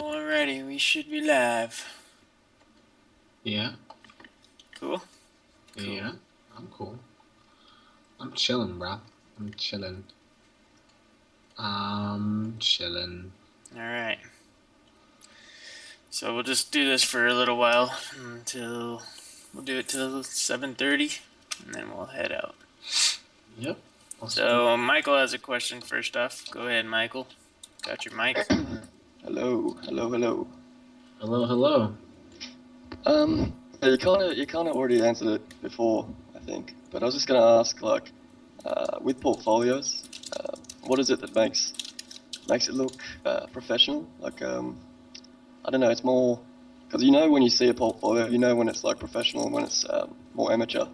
Alrighty, we should be live. Yeah, Cool? Cool. yeah, I'm cool. I'm chilling, bro. I'm chilling. I'm chilling. Alright. So we'll just do this for a little while until we'll do it till 7:30 and then we'll head out. Yep. Let's do. So Michael has a question first off. Go ahead, Michael. Got your mic? Hello, hello, hello. Hello, hello. Yeah, you kind of already answered it before, I think. But I was just gonna ask, like, with portfolios, what is it that makes it look professional? Like, I don't know. It's more because when you see a portfolio, when it's like professional and when it's more amateur.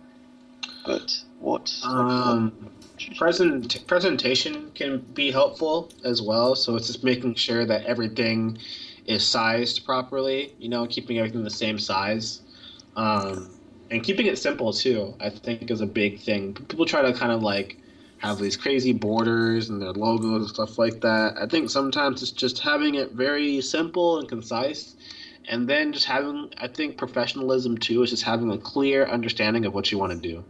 But what should you do? Presentation can be helpful as well. So it's just making sure that everything is sized properly. Keeping everything the same size. And keeping it simple too, I think is a big thing. People try to kind of like have these crazy borders and their logos and stuff like that. I think sometimes it's just having it very simple and concise, and then just having, I think professionalism too is just having a clear understanding of what you want to do.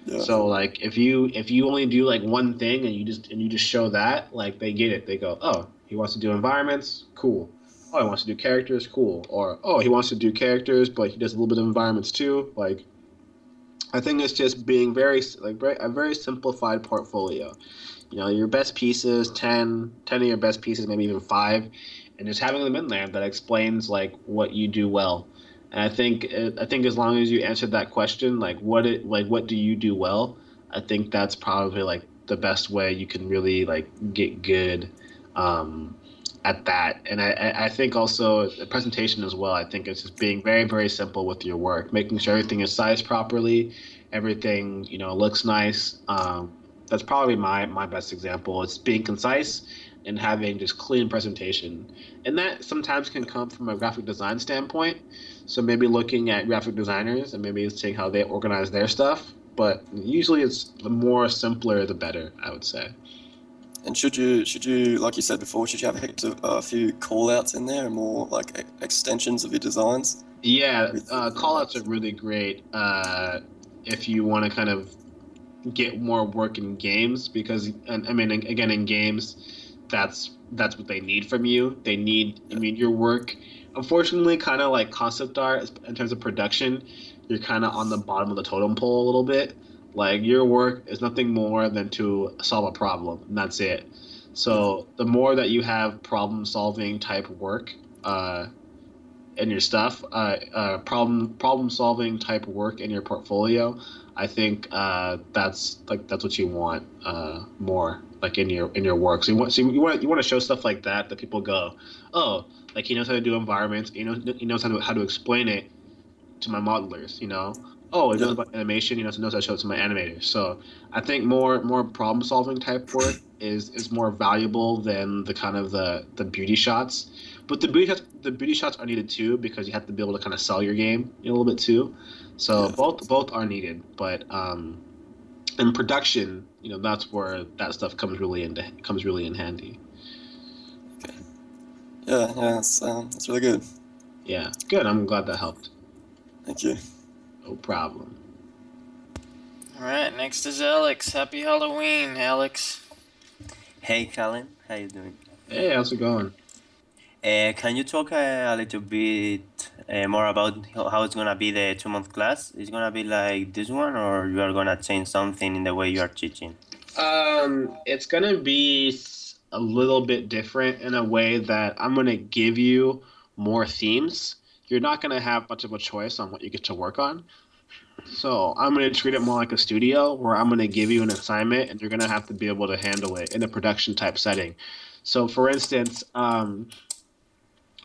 Yeah, So like if you only do like one thing and you just show that, like they get it. They go, "Oh, he wants to do environments, cool. Oh, he wants to do characters, cool." Or, "Oh, he wants to do characters, but he does a little bit of environments too." Like I think it's just being a very simplified portfolio. Your best pieces, 10 of your best pieces, maybe even 5, and just having them in there that explains like what you do well. And I think as long as you answered that question, like what do you do well, I think that's probably like the best way you can really like get good um, at that. And I think also the presentation as well. I think it's just being very, very simple with your work, making sure everything is sized properly, everything looks nice. That's probably my best example. It's being concise and having just clean presentation, and that sometimes can come from a graphic design standpoint. So maybe looking at graphic designers and maybe seeing how they organize their stuff. But usually, it's the more simpler, the better, I would say. and should you like you said before, should you have a few call outs in there and more like extensions of your designs Yeah, with call-outs are really great if you want to kind of get more work in games because, and I mean, again, in games, that's what they need from you. They need, I yeah, mean, your work. Unfortunately, kind of like concept art in terms of production, you're kind of on the bottom of the totem pole a little bit. Like your work is nothing more than to solve a problem, and that's it. yeah, So the more that you have problem solving type work, in your stuff, problem solving type work in your portfolio, I think that's what you want more like in your work. So you want to show stuff like that people go, oh, like he knows how to do environments, he knows how to explain it to my modelers, Oh, he knows yeah, about animation, knows how to show it to my animators. So I think more problem solving type work is more valuable than the kind of the beauty shots. But the beauty shots are needed too because you have to be able to kind of sell your game a little bit too. So yeah. both are needed, but in production, that's where that stuff comes really in handy. Okay. Yeah, yeah. That's really good. Yeah, good. I'm glad that helped. Thank you. No problem. Alright, next is Alex. Happy Halloween, Alex. Hey, Colin, how you doing? Hey, how's it going? Can you talk a little bit more about how it's gonna be the 2 month class? Is gonna be like this one, or you are gonna change something in the way you are teaching? It's gonna be a little bit different in a way that I'm gonna give you more themes. You're not gonna have much of a choice on what you get to work on. So I'm gonna treat it more like a studio where I'm gonna give you an assignment and you're gonna have to be able to handle it in a production type setting. So for instance,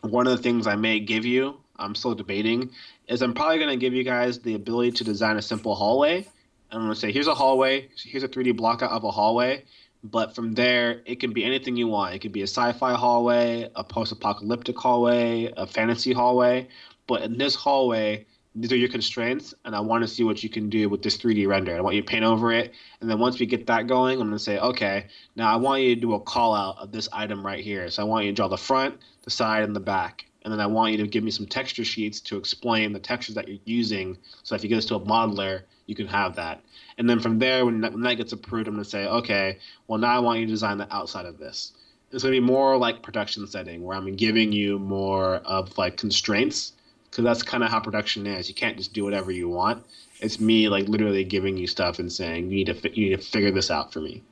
one of the things I may give you, I'm still debating, is I'm probably going to give you guys the ability to design a simple hallway. I'm going to say, here's a hallway, here's a 3D block out of a hallway, but from there, it can be anything you want. It could be a sci-fi hallway, a post-apocalyptic hallway, a fantasy hallway. But in this hallway, these are your constraints, and I want to see what you can do with this 3D render. I want you to paint over it, and then once we get that going, I'm going to say, okay, now I want you to do a call out of this item right here. So I want you to draw the front, the side, and the back. And then I want you to give me some texture sheets to explain the textures that you're using. So if you get this to a modeler, you can have that. And then from there, when that gets approved, I'm going to say, okay, well, now I want you to design the outside of this. It's going to be more like production setting where I'm giving you more of like constraints because that's kind of how production is. You can't just do whatever you want. It's me like literally giving you stuff and saying you need to figure this out for me.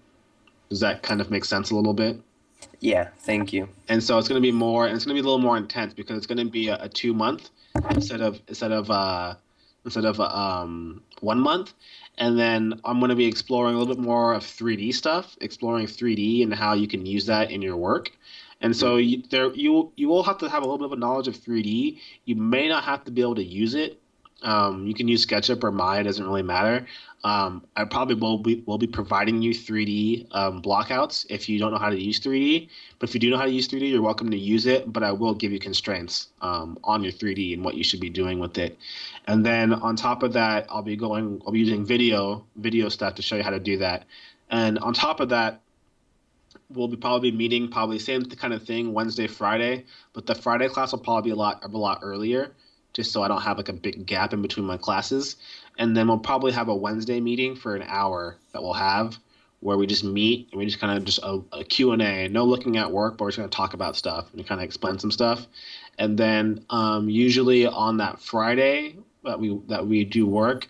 Does that kind of make sense a little bit? Yeah, thank you. And so it's going to be more, and it's going to be a little more intense because it's going to be a 2 month instead of 1 month. And then I'm going to be exploring a little bit more of 3D stuff, exploring 3D and how you can use that in your work. And so you will have to have a little bit of a knowledge of 3D. You may not have to be able to use it. You can use SketchUp or Maya, it doesn't really matter. I probably will be providing you 3D blockouts if you don't know how to use 3D. But if you do know how to use 3D, you're welcome to use it. But I will give you constraints on your 3D and what you should be doing with it. And then on top of that, I'll be using video stuff to show you how to do that. And on top of that, we'll be probably meeting probably same kind of thing Wednesday, Friday, but the Friday class will probably be a lot earlier, just so I don't have like a big gap in between my classes. And then we'll probably have a Wednesday meeting for an hour that we'll have where we just meet and we just kind of just a Q&A, no looking at work, but we're just going to talk about stuff and kind of explain some stuff. And then usually on that Friday that we do work,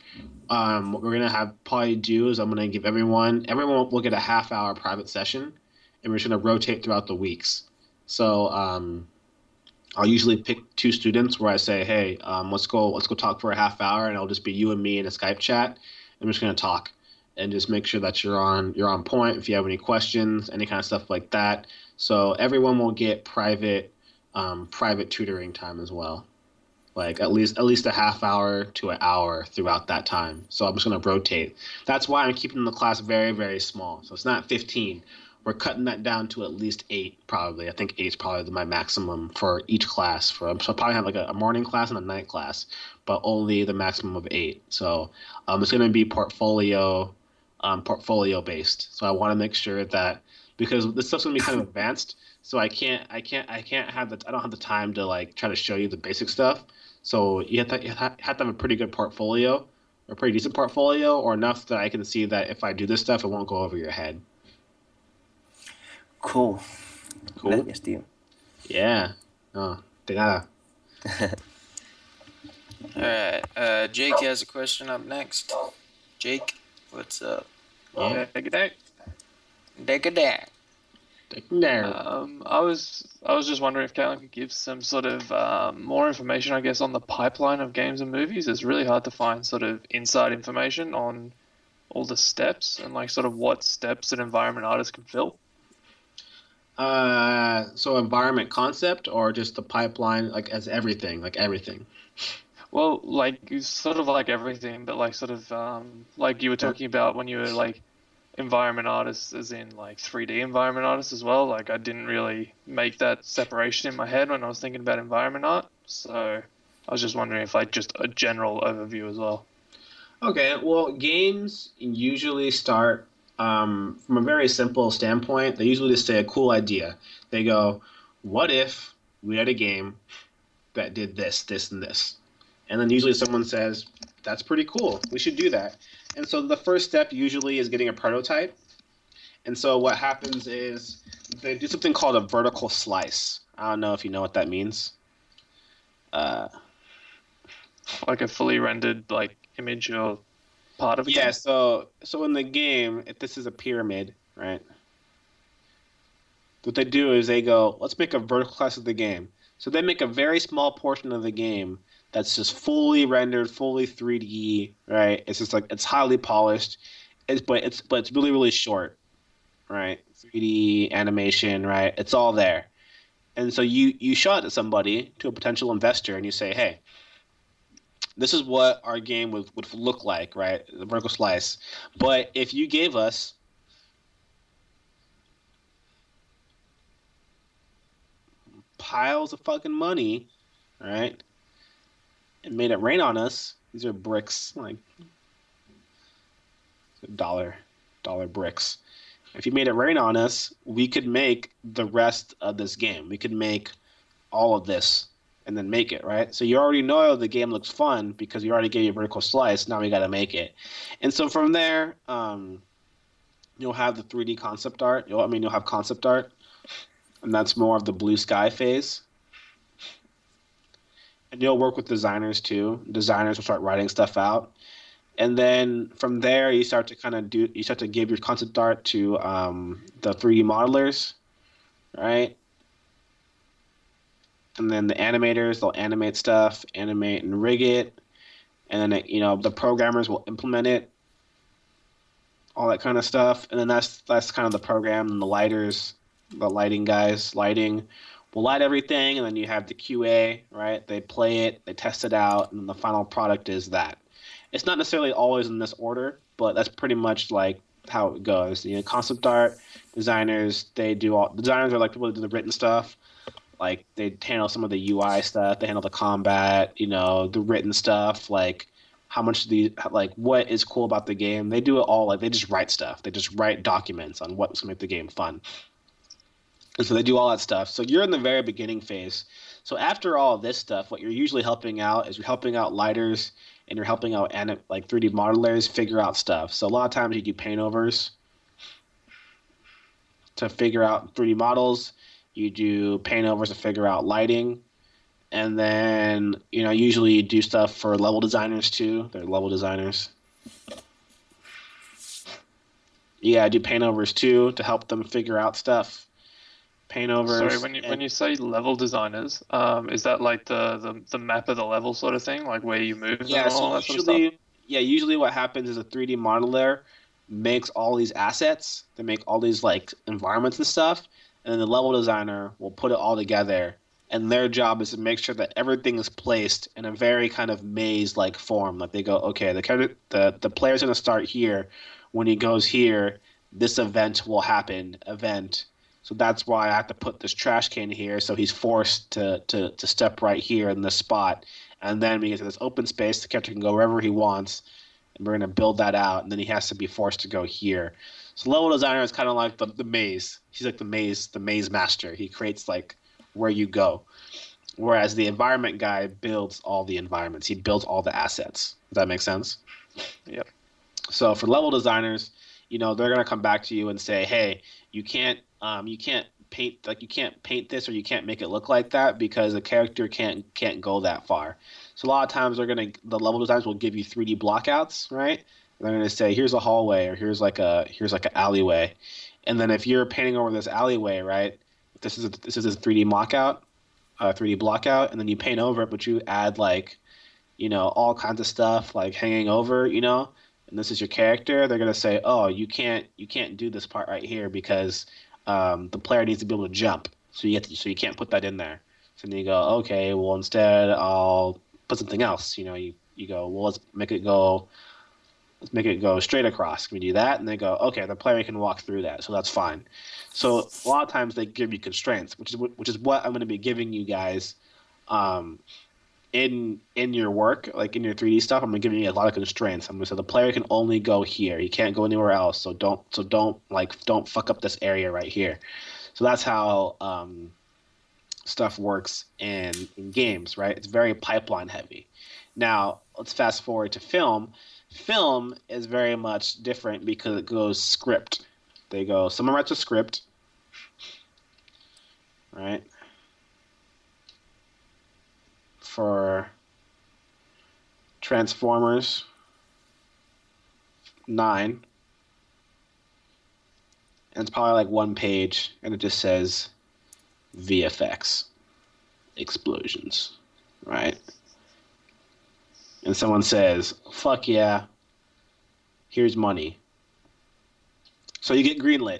what we're gonna have probably do is I'm gonna give everyone will get a half-hour private session, and we're just gonna rotate throughout the weeks. So I'll usually pick two students where I say, hey, let's go talk for a half hour, and it'll just be you and me in a Skype chat, and we're just gonna talk and just make sure that you're on point. If you have any questions, any kind of stuff like that. So everyone will get private tutoring time as well, like at least a half hour to an hour throughout that time. So I'm just going to rotate. That's why I'm keeping the class very, very small. So it's not 15. We're cutting that down to at least 8, probably. I think 8 is probably my maximum for each class. So I'll probably have like a morning class and a night class, but only the maximum of 8. So it's going to be portfolio based. So I want to make sure that because this stuff's going to be kind of advanced, so I can't have I don't have the time to like try to show you the basic stuff. So you have to have a pretty good portfolio, a pretty decent portfolio, or enough that I can see that if I do this stuff, it won't go over your head. Cool. Cool. Gracias, tío. Yeah. No, de nada. All right. Jake has a question up next. Jake, what's up? Yeah. Day. Deck. No. I was just wondering if Caitlin could give some sort of more information, I guess, on the pipeline of games and movies. It's really hard to find sort of inside information on all the steps and like sort of what steps an environment artist can fill. So environment concept or just the pipeline, like as everything, like everything. Well, like sort of like everything, but like sort of like you were talking about when you were like environment artists, as in like 3D environment artists as well. Like I didn't really make that separation in my head when I was thinking about environment art. So I was just wondering if like just a general overview as well. Okay, well, games usually start from a very simple standpoint. They usually just say a cool idea. They go, what if we had a game that did this, this, and this? And then usually someone says, that's pretty cool. We should do that. And so the first step usually is getting a prototype. And so what happens is they do something called a vertical slice. I don't know if you know what that means. Like a fully rendered like image or part of a Yeah, game. so in the game, if this is a pyramid, right? What they do is they go, let's make a vertical slice of the game. So they make a very small portion of the game that's just fully rendered, fully 3D, right? It's just like it's highly polished. But it's really, really short, right? 3D animation, right? It's all there. And so you show it to somebody, to a potential investor, and you say, hey, this is what our game would look like, right? The vertical slice. But if you gave us piles of fucking money, right? and made it rain on us, these are bricks, like dollar bricks. If you made it rain on us, we could make the rest of this game. We could make all of this and then make it, right? So you already know the game looks fun because you already gave you a vertical slice. Now we got to make it. And so from there, you'll have the 3D concept art. You'll have concept art, and that's more of the blue sky phase. And you'll work with designers too. Designers will start writing stuff out. And then from there, you start to give your concept art to the 3D modelers, right? And then the animators, they'll animate stuff, animate and rig it. And then, the programmers will implement it, all that kind of stuff. And then that's kind of the program. And the lighting guys, will light everything. And then you have the QA, right? They play it, they test it out, and then the final product is that. It's not necessarily always in this order, but that's pretty much like how it goes. Concept art, designers, designers are like people that do the written stuff. Like they handle some of the UI stuff, they handle the combat, the written stuff, like what is cool about the game. They do it all, like they just write stuff. They just write documents on what's gonna make the game fun. And so they do all that stuff. So you're in the very beginning phase. So after all of this stuff, what you're usually helping out is you're helping out lighters and you're helping out 3D modelers figure out stuff. So a lot of times you do paint overs to figure out 3D models. You do paint overs to figure out lighting. And then, usually you do stuff for level designers too. They're level designers. Yeah, I do paint overs too to help them figure out stuff. Paint overs. Sorry, when you say level designers, is that like the map of the level sort of thing, like where you move them and all that sort of stuff? Usually what happens is a 3D modeler makes all these assets. They make all these like environments and stuff, and then the level designer will put it all together. And their job is to make sure that everything is placed in a very kind of maze-like form. Like they go, okay, the player's going to start here. When he goes here, this event will happen. So that's why I have to put this trash can here. So he's forced to step right here in this spot. And then we get to this open space. The character can go wherever he wants. And we're going to build that out. And then he has to be forced to go here. So level designer is kind of like the maze. He's like the maze master. He creates like where you go. Whereas the environment guy builds all the environments. He builds all the assets. Does that make sense? Yep. So for level designers, they're going to come back to you and say, hey, you can't paint this, or you can't make it look like that because the character can't go that far. So a lot of times the level designers will give you 3D blockouts, right? And they're going to say, here's a hallway, or here's like an alleyway. And then if you're painting over this alleyway, right, this is a 3D blockout, and then you paint over it, but you add like, all kinds of stuff like hanging over, and this is your character. They're gonna say, oh, you can't do this part right here because the player needs to be able to jump, so you can't put that in there. So then you go, okay, well instead I'll put something else. You go, well let's make it go straight across. Can we do that? And they go, okay, the player can walk through that, so that's fine. So a lot of times they give you constraints, which is what I'm going to be giving you guys in your work, like in your 3D stuff. I'm going to give you a lot of constraints. I'm going to say the player can only go here. He can't go anywhere else. So don't fuck up this area right here. So that's how stuff works in games, right? It's very pipeline heavy. Now let's fast forward to film. Film is very much different because it goes script. Someone writes a script, right? For Transformers 9. And it's probably like one page, and it just says VFX, explosions, right? And someone says, fuck yeah, here's money. So you get greenlit.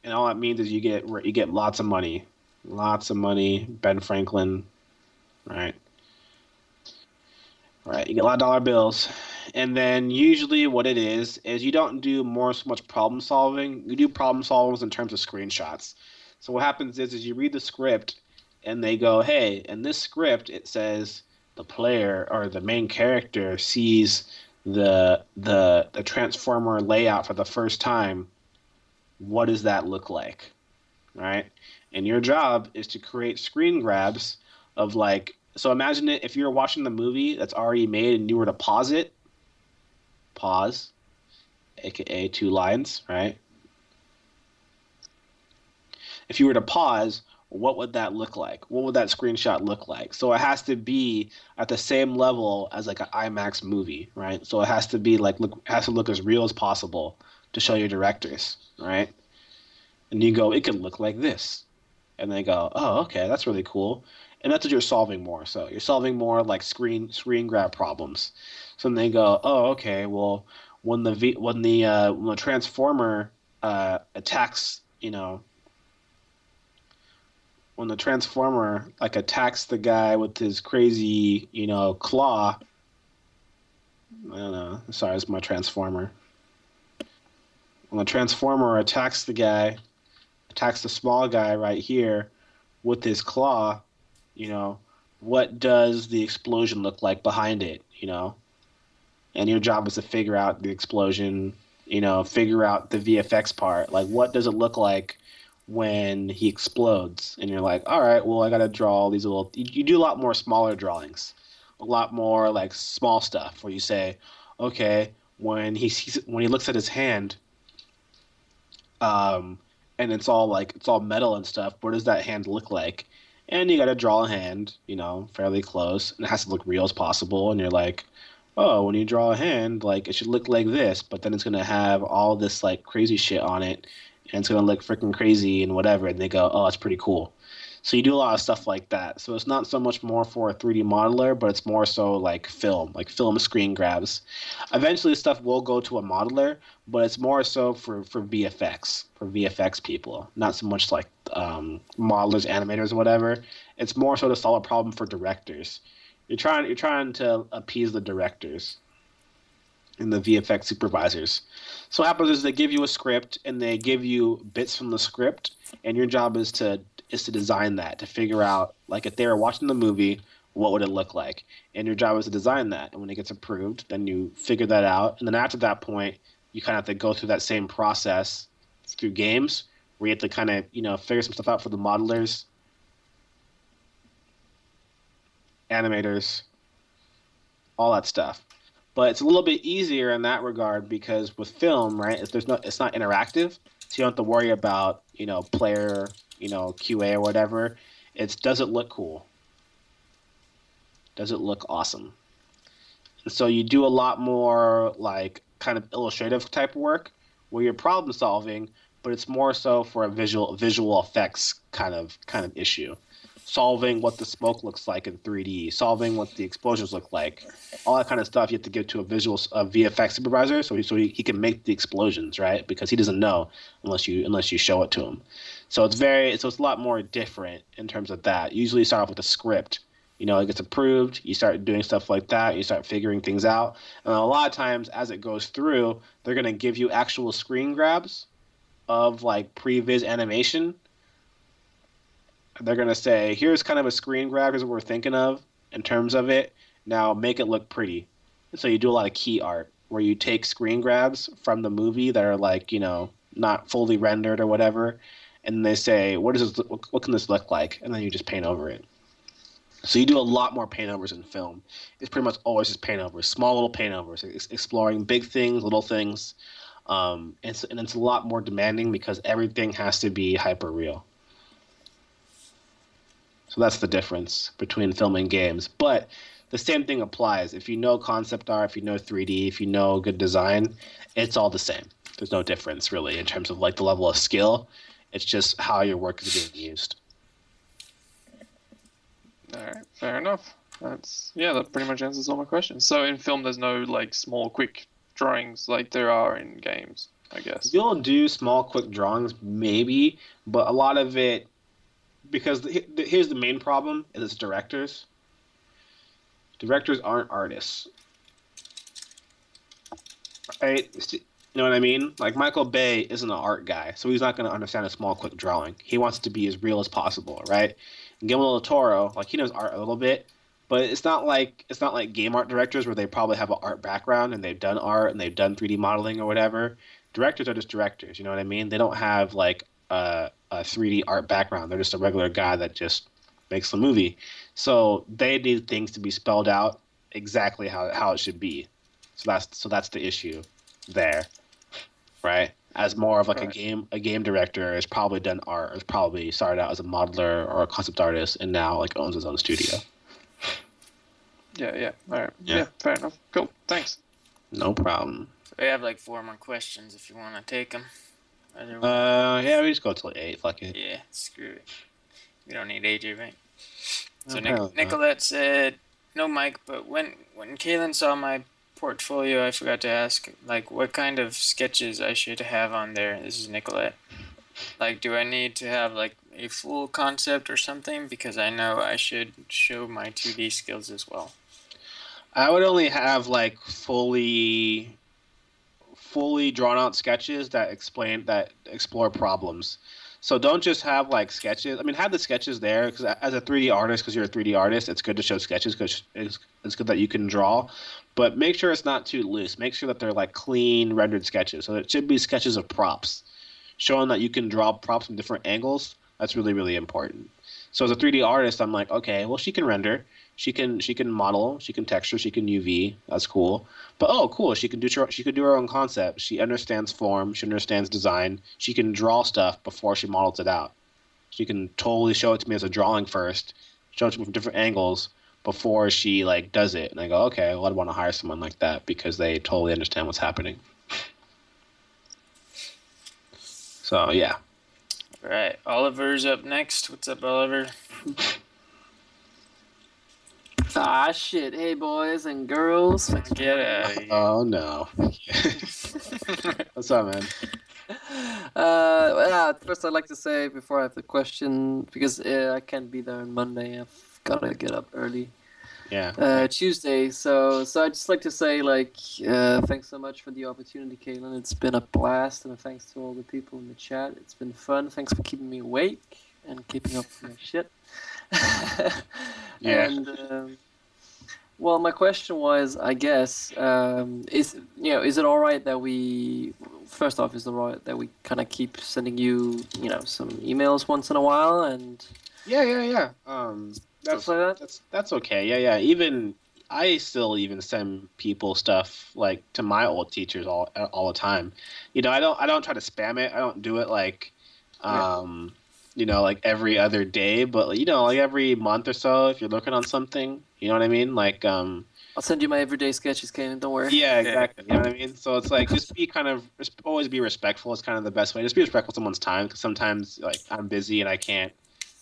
And all that means is you get lots of money. Ben Franklin, right? Right, you get a lot of dollar bills. And then usually what it is you don't do so much problem solving. You do problem solvings in terms of screenshots. So what happens is you read the script, and they go, hey, in this script it says the player or the main character sees the transformer layout for the first time, what does that look like, right? And your job is to create screen grabs of like, so imagine it if you're watching the movie that's already made and you were to pause, aka 2 lines, right? If you were to pause, what would that look like? What would that screenshot look like? So it has to be at the same level as like an IMAX movie, right? So it has to be like it has to look as real as possible to show your directors, right? And you go, it could look like this. And they go, oh, okay, that's really cool. And that's what you're solving more. So you're solving more like screen grab problems. So then they go, oh, okay, well, when the transformer attacks, when the transformer like attacks the guy with his crazy, claw. I don't know. Sorry, it's my transformer. When the transformer attacks the small guy right here with his claw, what does the explosion look like behind it, And your job is to figure out the explosion, figure out the VFX part. Like, what does it look like when he explodes? And you're like, all right, well, I got to draw all these little. You do a lot more smaller drawings, a lot more like small stuff where you say, okay, when he looks at his hand, and it's all metal and stuff. What does that hand look like? And you got to draw a hand, fairly close, and it has to look real as possible. And you're like, oh, when you draw a hand, like it should look like this, but then it's gonna have all this like crazy shit on it, and it's gonna look freaking crazy and whatever. And they go, oh, that's pretty cool. So you do a lot of stuff like that. So it's not so much more for a 3D modeler, but it's more so like film screen grabs. Eventually, stuff will go to a modeler, but it's more so for VFX people, not so much like modelers, animators, or whatever. It's more so to solve a problem for directors. You're trying to appease the directors and the VFX supervisors. So what happens is they give you a script and they give you bits from the script, and your job is to design that, to figure out, like, if they were watching the movie, what would it look like? And your job is to design that. And when it gets approved, then you figure that out. And then after that point, you kind of have to go through that same process through games where you have to kind of, figure some stuff out for the modelers, animators, all that stuff. But it's a little bit easier in that regard because with film, right, it's not interactive, so you don't have to worry about, player, QA or whatever. It's, does it look cool? Does it look awesome? And so you do a lot more like kind of illustrative type work where you're problem solving, but it's more so for a visual effects kind of issue. Solving what the smoke looks like in 3D, solving what the explosions look like, all that kind of stuff. You have to give to a VFX supervisor so he can make the explosions, right? Because he doesn't know unless you show it to him. So it's a lot more different in terms of that. Usually you start off with a script, it gets approved, you start doing stuff like that, you start figuring things out, and a lot of times as it goes through, they're going to give you actual screen grabs of like previs animation. They're going to say, here's kind of a screen grab, here's what we're thinking of in terms of it. Now make it look pretty. So you do a lot of key art where you take screen grabs from the movie that are like, not fully rendered or whatever. And they say, what can this look like? And then you just paint over it. So you do a lot more paint overs in film. It's pretty much always just paint overs, small little paint overs, exploring big things, little things. And it's a lot more demanding because everything has to be hyper real. So that's the difference between film and games. But the same thing applies. If you know concept art, if you know 3D, if you know good design, it's all the same. There's no difference really in terms of like the level of skill. It's just how your work is being used. All right, fair enough. That pretty much answers all my questions. So in film, there's no like small, quick drawings like there are in games, I guess. You'll do small, quick drawings, maybe, but a lot of it, because here's the main problem: is it's directors. Directors aren't artists, right? You know what I mean? Like Michael Bay isn't an art guy, so he's not going to understand a small, quick drawing. He wants it to be as real as possible, right? And Guillermo del Toro, like he knows art a little bit, But it's not like game art directors where they probably have an art background and they've done art and they've done 3D modeling or whatever. Directors are just directors. You know what I mean? They don't have like a 3D art background. They're just a regular guy that just makes the movie. So they need things to be spelled out exactly how it should be. So that's the issue there, right? As more of like Right. a game director has probably done art, has probably started out as a modeler or a concept artist, and now like owns his own studio. Yeah. All right. Yeah. Yeah. Fair enough. Cool. Thanks. No problem. We have like 4 more questions if you want to take them. Yeah, we just go till 8. Fuck it. Yeah, screw it. We don't need AJ, right? So Apparently not. Nicolette said, "No, Mike, but when Kaylin saw my portfolio, I forgot to ask, like, what kind of sketches I should have on there." This is Nicolette. Like, do I need to have like a full concept or something? Because I know I should show my 2D skills as well. I would only have like fully drawn out sketches that explore problems. So don't just have like sketches. I mean, have the sketches there because as a 3D artist, because you're a 3D artist, it's good to show sketches because it's good that you can draw. But make sure it's not too loose. Make sure that they're like clean rendered sketches. So it should be sketches of props, showing that you can draw props from different angles. That's really, really important. So as a 3D artist, I'm like, okay, well, she can render, she can model, she can texture, she can UV. That's cool. But oh, cool, she can do her own concept. She understands form, she understands design. She can draw stuff before she models it out. She can totally show it to me as a drawing first, show it to me from different angles before she like does it. And I go, okay, well, I'd want to hire someone like that because they totally understand what's happening. So yeah. All right, Oliver's up next. What's up, Oliver? Ah, shit. Hey, boys and girls. Get out of here. Oh no. What's up, man? First, I'd like to say before I have the question, because I can't be there on Monday, I've got to get up early. Yeah. Tuesday. So I'd just like to say, like, thanks so much for the opportunity, Kaylin. It's been a blast, and thanks to all the people in the chat. It's been fun. Thanks for keeping me awake and keeping up with my shit. Yeah. And well, my question was, I guess, is it all right that we, first off, is it all right that we kind of keep sending you, some emails once in a while and Yeah. stuff like that? That's okay. Yeah. Even I still even send people stuff like to my old teachers all the time. I don't try to spam it. I don't do it like like every other day, but like every month or so if you're looking on something, you know what I mean? Like I'll send you my everyday sketches, Kaylin. Don't worry. yeah, exactly. You know what I mean? So it's like just always be respectful is kind of the best way. Just be respectful of someone's time because sometimes like I'm busy and I can't.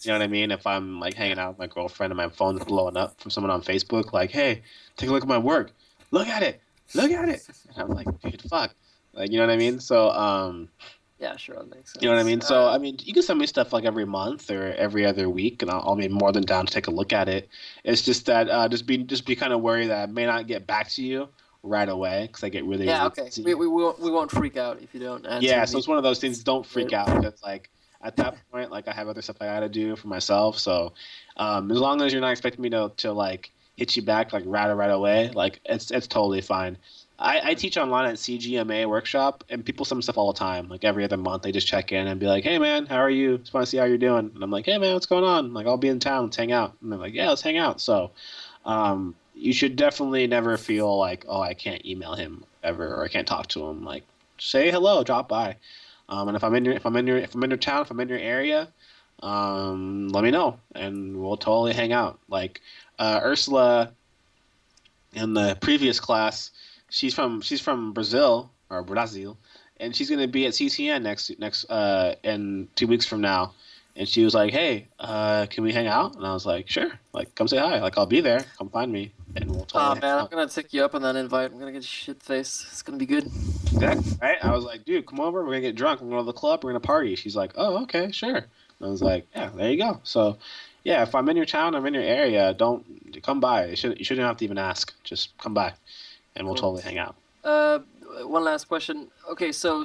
You know what I mean? If I'm like hanging out with my girlfriend and my phone's blowing up from someone on Facebook, like, hey, take a look at my work. Look at it. And I'm like, dude, fuck. Like, you know what I mean? So, Yeah, sure, that makes sense. you know what I mean? So, I mean, you can send me stuff like every month or every other week, and I'll be more than down to take a look at it. It's just that just be kind of worried that I may not get back to you right away because I get really Yeah, really okay. busy. We won't freak out if you don't answer Yeah, me. so it's one of those things. Don't freak out because like at that point, like I have other stuff I gotta do for myself. So as long as you're not expecting me to like hit you back like right away, like it's totally fine. I teach online at CGMA workshop, and people send me stuff all the time. Like every other month, they just check in and be like, "Hey man, how are you? Just want to see how you're doing." And I'm like, "Hey man, what's going on?" Like I'll be in town, let's hang out. And they're like, "Yeah, let's hang out." So you should definitely never feel like, "Oh, I can't email him ever, or I can't talk to him." Like say hello, drop by. And if I'm in your town, if I'm in your area, let me know, and we'll totally hang out. Like Ursula in the previous class, she's from Brazil, and she's gonna be at CTN next in 2 weeks from now. And she was like, "Hey, can we hang out?" And I was like, "Sure. Like, come say hi. Like, I'll be there. Come find me, and we'll totally hang man, I'm out." gonna take you up on that invite. I'm gonna get shit face. It's gonna be good. Exactly, right? I was like, "Dude, come over. We're gonna get drunk. We're gonna go to the club. We're gonna party." She's like, "Oh, okay, sure." And I was like, "Yeah, there you go." So, yeah, if I'm in your town, I'm in your area. Don't come by. You shouldn't have to even ask. Just come by, and we'll Cool. totally hang out. one last question. Okay, so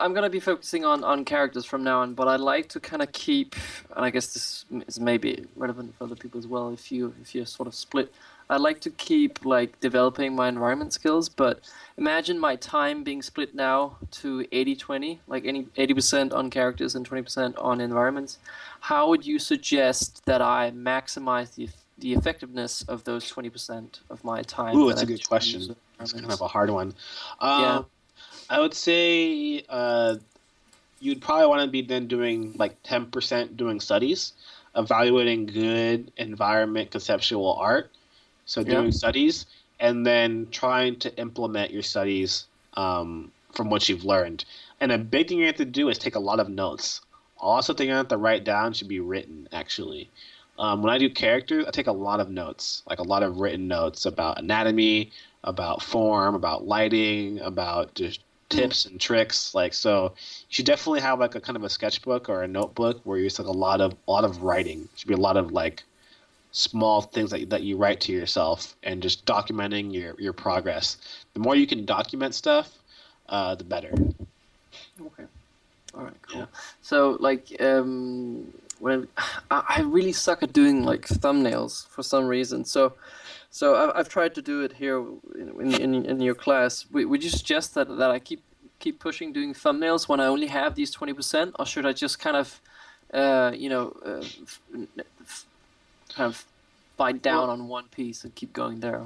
I'm gonna be focusing on characters from now on, but I'd like to kind of keep, and I guess this is maybe relevant for other people as well. If you're sort of split, I'd like to keep like developing my environment skills, but imagine my time being split now to 80-20, like 80% on characters and 20% on environments. How would you suggest that I maximize the effectiveness of those 20% of my time? Ooh, that it's a I good use question. on It's kind environments? of a hard one. Yeah. I would say you'd probably want to be then doing like 10% doing studies, evaluating good environment conceptual art. So Yeah. doing studies and then trying to implement your studies from what you've learned. And a big thing you have to do is take a lot of notes. Also, thing you have to write down should be written, actually. When I do characters, I take a lot of notes, like a lot of written notes about anatomy, about form, about lighting, about just tips and tricks. Like, so you should definitely have like a kind of a sketchbook or a notebook where you use like a lot of writing. It should be a lot of like small things that you write to yourself and just documenting your progress. The more you can document stuff, the better. Okay. All right. Cool. Yeah. So like when I really suck at doing like thumbnails for some reason. So I've tried to do it here in your class. Would you suggest that I keep pushing doing thumbnails when I only have these 20%, or should I just kind of kind of bite down Well, on one piece and keep going there?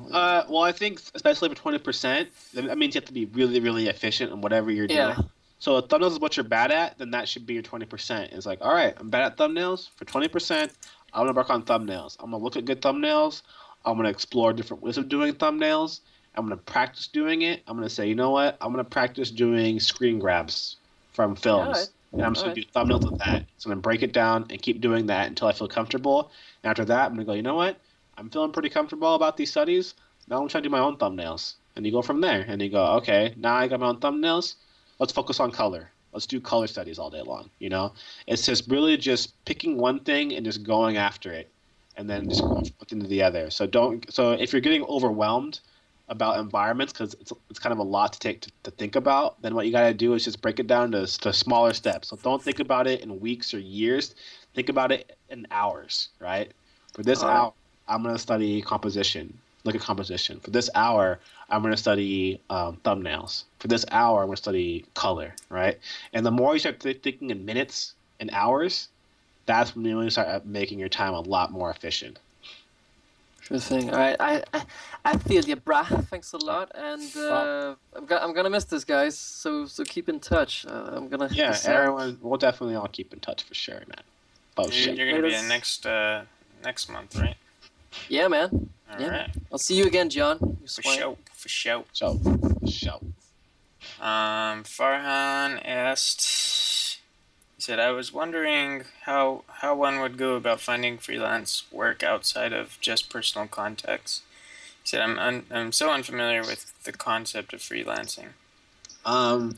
well, I think especially for 20%, that means you have to be really, really efficient in whatever you're doing. Yeah. So if thumbnails is what you're bad at, then that should be your 20%. It's like, all right, I'm bad at thumbnails. For 20%, I'm gonna work on thumbnails. I'm gonna look at good thumbnails. I'm gonna explore different ways of doing thumbnails. I'm gonna practice doing it. I'm gonna say, you know what? I'm gonna practice doing screen grabs from Yeah. All right. films, and I'm just All gonna right. do thumbnails with that. So I'm gonna break it down and keep doing that until I feel comfortable. And after that, I'm gonna go, you know what? I'm feeling pretty comfortable about these studies. Now I'm trying to do my own thumbnails. And you go from there. And you go, okay, now I got my own thumbnails. Let's focus on color. Let's do color studies all day long. You know, it's just really just picking one thing and just going after it, and then just going from one thing to the other. So don't. So if you're getting overwhelmed about environments because it's kind of a lot to take to think about, then what you got to do is just break it down to smaller steps. So don't think about it in weeks or years. Think about it in hours, right? For this All right. hour, I'm going to study composition, look at composition. For this hour, I'm going to study thumbnails. For this hour, I'm going to study color, right? And the more you start thinking in minutes and hours, that's when you really start making your time a lot more efficient. Sure thing. All right, I feel you, brah. Thanks a lot, and Well, I'm gonna miss this, guys. So keep in touch. I'm gonna hit yeah, this. everyone, we'll definitely all keep in touch for sure, man. Oh, You're, shit. you're gonna be in Latest. next month, right? Yeah, man. All Yeah, right. man. I'll see you again, John. You For swine. sure. For sure. So. Farhan asked. He said, "I was wondering how one would go about finding freelance work outside of just personal contacts." He said, I'm so unfamiliar with the concept of freelancing." Um,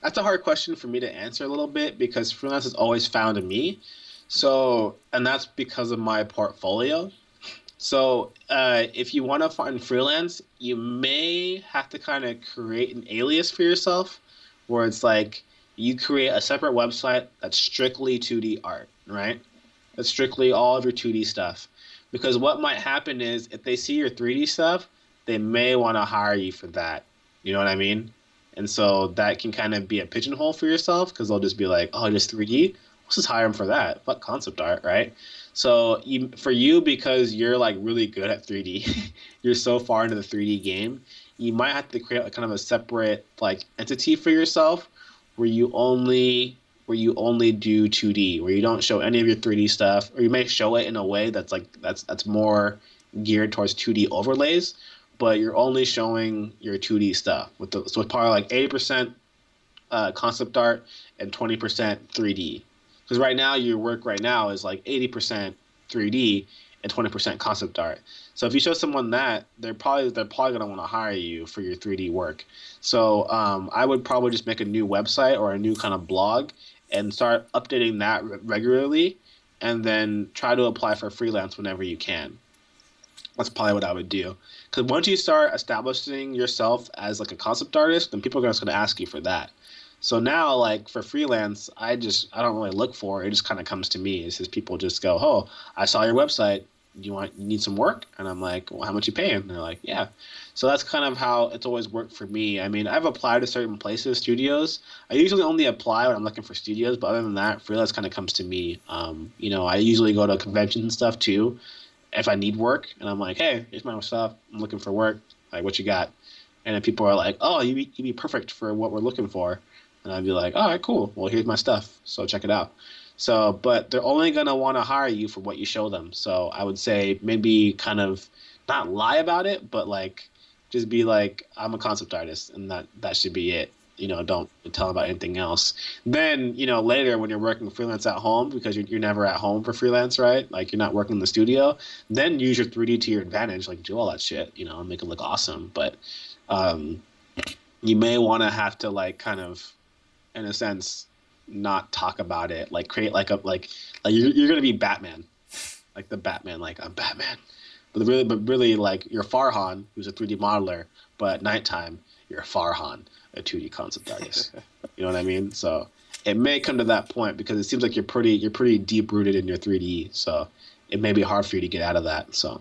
that's a hard question for me to answer a little bit because freelance is always found in me. So, and that's because of my portfolio. So, if you want to find freelance, you may have to kind of create an alias for yourself, where it's like you create a separate website that's strictly 2D art, right? That's strictly all of your 2D stuff. Because what might happen is if they see your 3D stuff, they may want to hire you for that. You know what I mean? And so that can kind of be a pigeonhole for yourself because they'll just be like, oh, just 3D? Let's just hire him for that. Fuck concept art, right? So for you, because you're like really good at 3D, you're so far into the 3D game, you might have to create like kind of a separate like entity for yourself where you only do 2D, where you don't show any of your 3D stuff, or you may show it in a way that's more geared towards 2D overlays, but you're only showing your 2D stuff so it's probably like 80% concept art and 20% 3D. Because right now your work right now is like 80% 3D and 20% concept art. So if you show someone that, they're probably gonna want to hire you for your 3D work. So I would probably just make a new website or a new kind of blog and start updating that regularly, and then try to apply for freelance whenever you can. That's probably what I would do. Because once you start establishing yourself as like a concept artist, then people are just going to ask you for that. So now, like for freelance, I don't really look for it. It just kind of comes to me. It's just people just go, "Oh, I saw your website. You need some work?" And I'm like, "Well, how much you paying?" And they're like, "Yeah." So that's kind of how it's always worked for me. I mean, I've applied to certain places, studios. I usually only apply when I'm looking for studios, but other than that, freelance kind of comes to me. I usually go to conventions and stuff too if I need work, and I'm like, hey, here's my stuff. I'm looking for work. Like, what you got? And then people are like, oh, you'd be perfect for what we're looking for. And I'd be like, all right, cool. Well, here's my stuff. So check it out. So, but they're only going to want to hire you for what you show them. So I would say maybe kind of not lie about it, but like just be like, I'm a concept artist, and that should be it. Don't tell them about anything else. Then, later when you're working freelance at home, because you're never at home for freelance, right? Like you're not working in the studio, then use your 3D to your advantage, like do all that shit, and make it look awesome. But um, you may want to have to like kind of, in a sense, not talk about it, like create like you're gonna be Batman, like the Batman, like I'm Batman, but really like you're Farhan, who's a 3D modeler, but at nighttime you're Farhan, a 2D concept artist. You know what I mean? So it may come to that point because it seems like you're pretty deep rooted in your 3D. So it may be hard for you to get out of that. So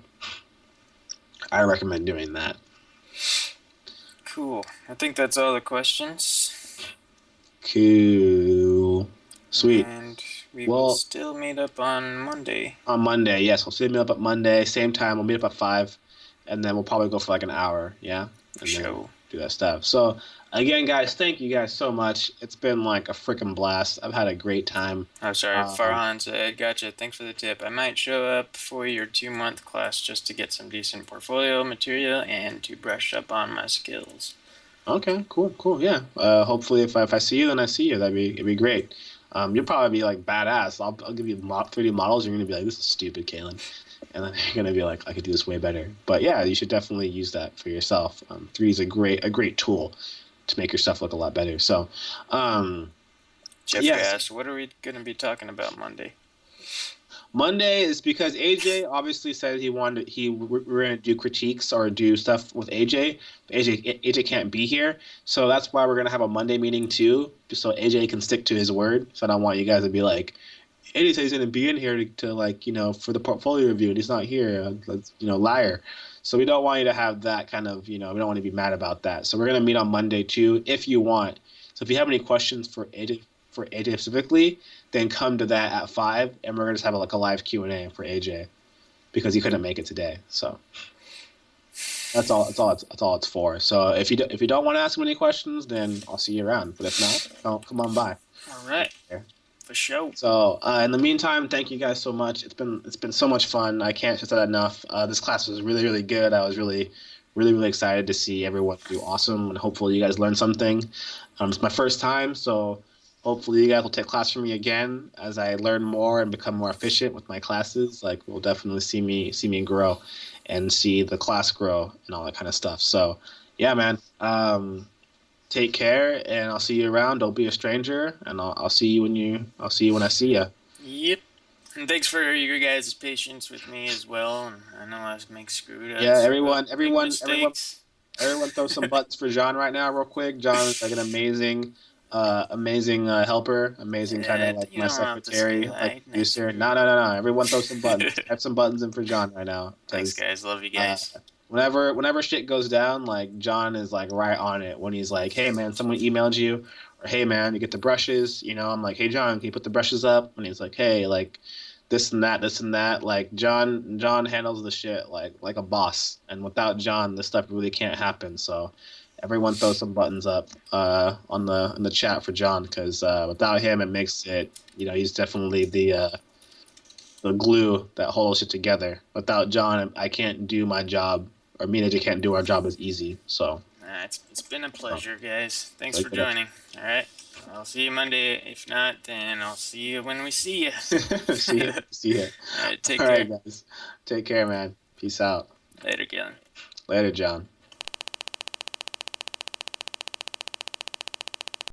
I recommend doing that. Cool. I think that's all the questions. Cool. Sweet. And we Well- will still meet up on Monday. On Monday, yes, we'll see me up at Monday, same time. We'll meet up at 5, and then we'll probably go for like an hour. Yeah. And then Show. do that stuff. So again, guys, thank you guys so much. It's been like a freaking blast. I've had a great time. Oh, sorry. Um, Farhan said, gotcha. Thanks for the tip. I might show up for your 2-month class just to get some decent portfolio material and to brush up on my skills. Okay, cool. Yeah. Hopefully, if I see you, then I see you. It'd be great. You'll probably be like badass. I'll give you 3D models. You're gonna be like, this is stupid, Kalen, and then you're gonna be like, I could do this way better. But yeah, you should definitely use that for yourself. 3D is a great tool to make your stuff look a lot better. So, Jeff Yes. asked, what are we going to be talking about Monday? Monday is because AJ obviously said we're gonna do critiques or do stuff with AJ. AJ can't be here, so that's why we're gonna have a Monday meeting too, so AJ can stick to his word. So I don't want you guys to be like, AJ said he's gonna be in here to like for the portfolio review and he's not here. Liar. So we don't want you to have that kind of we don't want to be mad about that. So we're gonna meet on Monday too if you want. So if you have any questions for AJ specifically, then come to that at 5, and we're gonna just have like a live Q&A for AJ because he couldn't make it today. So that's all it's for. So if you don't want to ask him any questions, then I'll see you around. But if not, come on by. All right. Yeah. For sure. So in the meantime, thank you guys so much. It's been so much fun. I can't stress that enough. This class was really, really good. I was really, really, really excited to see everyone do awesome, and hopefully you guys learned something. It's my first time, so hopefully you guys will take class from me again as I learn more and become more efficient with my classes. Like, we'll definitely see me grow and see the class grow and all that kind of stuff. So yeah, man. Take care, and I'll see you around. Don't be a stranger, and I'll see you when I see you. Yep. And thanks for your guys' patience with me as well. And I know I make screwed ups. Yeah, everyone throw some buttons for John right now, real quick. John is like an amazing helper, amazing kind of like You my don't have to secretary, say that. like Nice. producer. No. Everyone throw some buttons. Type some buttons in for John right now. Thanks, guys. Love you guys. Whenever shit goes down, like John is like right on it when he's like, hey man, someone emailed you, or hey man, you get the brushes. I'm like, hey John, can you put the brushes up? And he's like, hey, like this and that. Like John handles the shit like a boss, and without John, this stuff really can't happen. So everyone throw some buttons up in the chat for John, because without him, it makes it. He's definitely the glue that holds it together. Without John, I can't do my job, or me and AJ can't do our job as easy. So It's been a pleasure, guys. Thanks Like for that. joining. All right. I'll see you Monday. If not, then I'll see you when we see you. see ya. All right. Take All care. right, guys. Take care, man. Peace out. Later, Galen. Later, John.